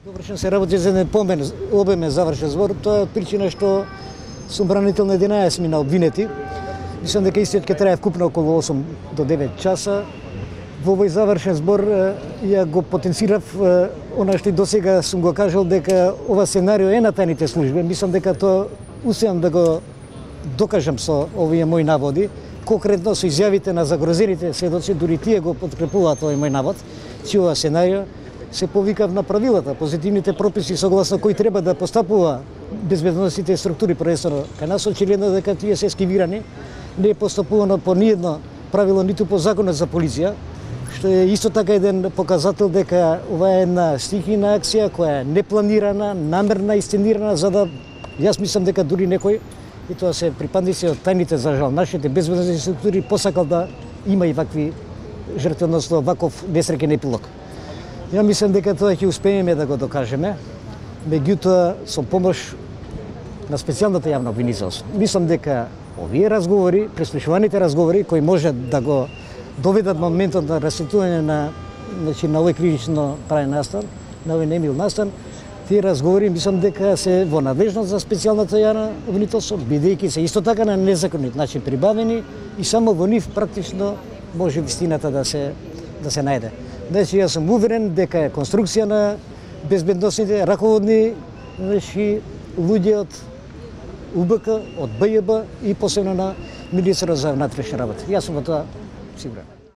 Довршен се работи за еден обемен завршен збор, тоа е причина што сум бранител на 11 мина обвинети. Мислам дека истиот ќе трае вкупно околу 8 до 9 часа. Во овој завршен збор ја го потенцирав она што и досега сум го кажал дека ова сценарио е на тајните служби. Мислам дека тоа успеам да го докажам со овие мои наводи, конкретно со изјавите на загрозените сведоци, дури тие го подкрепуваат овој мој навод, че ова сценарио се повикав на правилата, позитивните прописи согласно кои треба да постапува безбедносните структури, prvenstveno кај нас, очигледно дека тие се ескивирани, не е постапувано по ниедно правило, ниту по законот за полиција, што е исто така еден показател дека ова е една стихийна акција која е непланирана, намерна и сценирана, за да јас мислам дека дури некој, и тоа се припадници од тајните, за жал, нашите безбедносни структури посакал да има и вакви жртви, односно ваков несреќен епилог. Ја мислам дека тоа ќе успееме да го докажеме, меѓутоа со помош на специјалната јавна обвинителство. Мислам дека овие разговори, преслушуваните разговори кои може да го доведат моментот на расветување на овој критично правен настан, на овој немил настан, тие разговори мислам дека се во надлежност за специјалната јавна обвинителство, бидејќи се исто така на незаконит начин прибавени и само во нив практично може вистината да се најде. Значи, јас сум уверен дека е конструкција на безбедносните раководни луѓе од УБК, од БЈБ и посебно на Министерството за внатрешни работи. Јас сум во тоа сигурен.